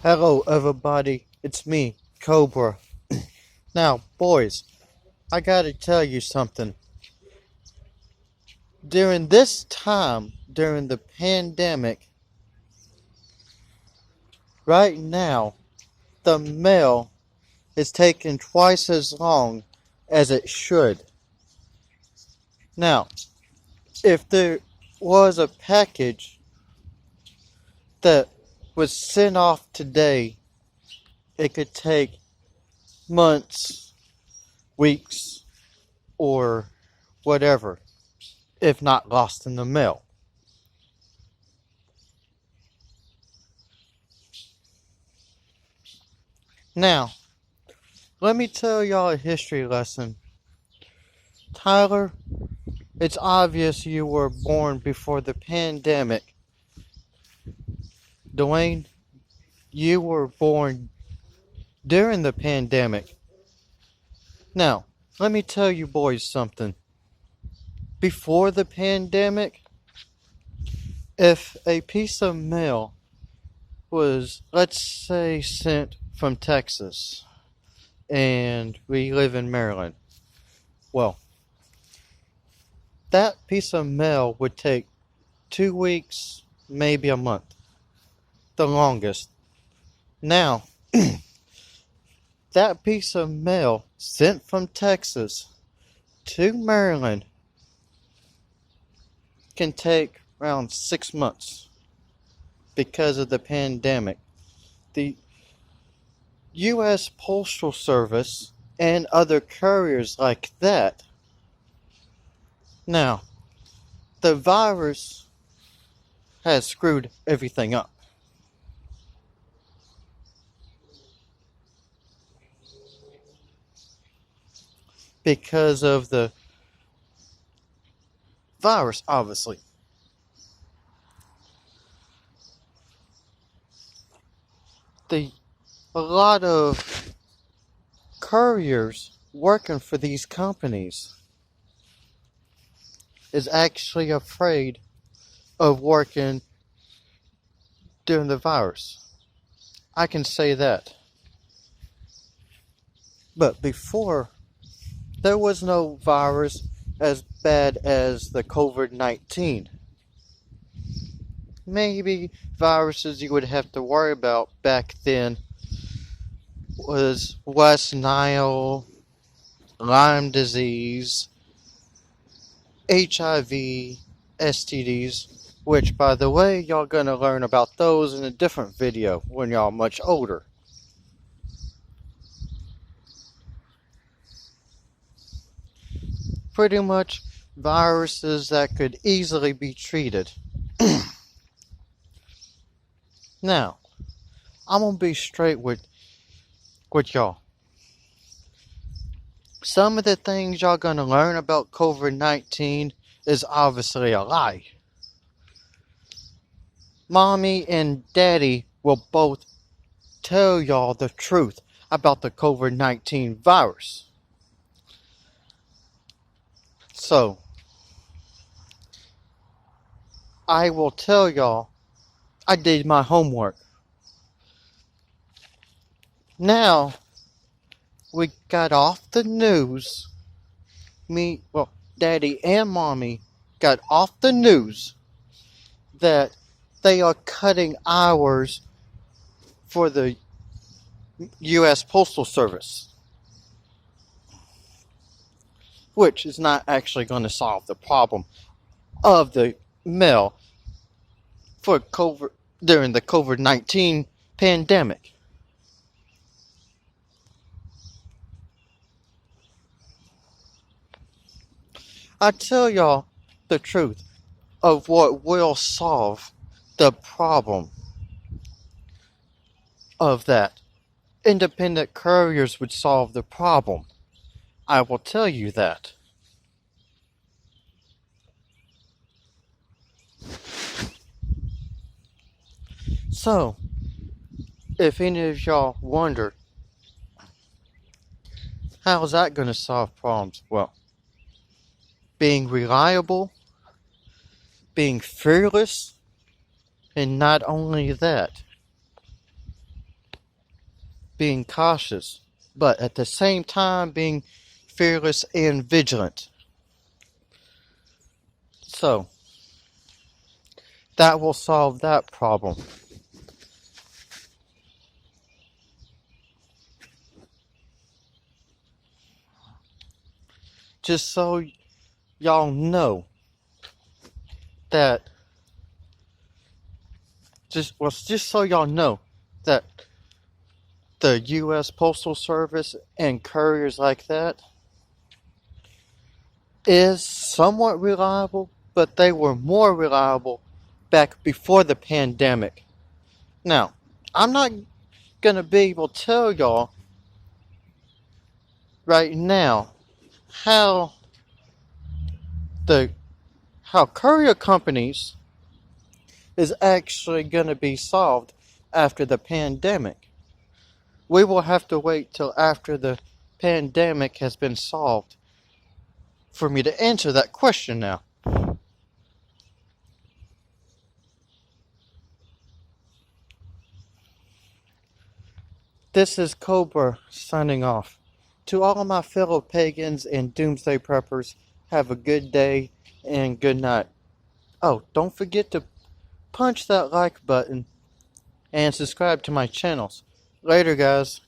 Hello, everybody. It's me, Cobra. Now, boys, I gotta tell you something. During this time, during the pandemic, right now, the mail is taking twice as long as it should. Now, if there was a package that was sent off today, it could take months, weeks, or whatever, if not lost in the mail. Now, let me tell y'all a history lesson. Tyler, it's obvious you were born before the pandemic. Dwayne, you were born during the pandemic. Now, let me tell you boys something. Before the pandemic, if a piece of mail was, let's say, sent from Texas, and we live in Maryland, well, that piece of mail would take 2 weeks, maybe a month, the longest. Now, that piece of mail sent from Texas to Maryland can take around 6 months because of the pandemic. The U.S. Postal Service and other couriers like that. Now, the virus has screwed everything up. Because of the virus, obviously. A lot of couriers working for these companies is actually afraid of working during the virus. I can say that. But before, there was no virus as bad as the COVID-19. Maybe viruses you would have to worry about back then was West Nile, Lyme disease, HIV, STDs, which, by the way, y'all gonna learn about those in a different video when y'all much older. Pretty much viruses that could easily be treated. Now, I'm gonna be straight with y'all. Some of the things y'all gonna learn about COVID-19 is obviously a lie. Mommy and Daddy will both tell y'all the truth about the COVID-19 virus. So, I will tell y'all I did my homework. Now, we got off the news. Daddy and Mommy got off the news that they are cutting hours for the U.S. Postal Service, which is not actually going to solve the problem of the mail for during the COVID-19 pandemic. I tell y'all the truth of what will solve the problem of that. Independent couriers would solve the problem. I will tell you that. So, if any of y'all wonder, how is that going to solve problems? Well, being reliable, being fearless, and not only that, being cautious, but at the same time being fearless and vigilant. So, that will solve that problem. Just so y'all know that just so y'all know that the U.S. Postal Service and couriers like that is somewhat reliable, but they were more reliable back before the pandemic. Now, I'm not gonna be able to tell y'all right now how the how courier companies is actually gonna be solved after the pandemic. We will have to wait till after the pandemic has been solved for me to answer that question now. This is Cobra signing off. To all of my fellow pagans and doomsday preppers, have a good day and good night. Oh, don't forget to punch that like button and subscribe to my channels. Later, guys.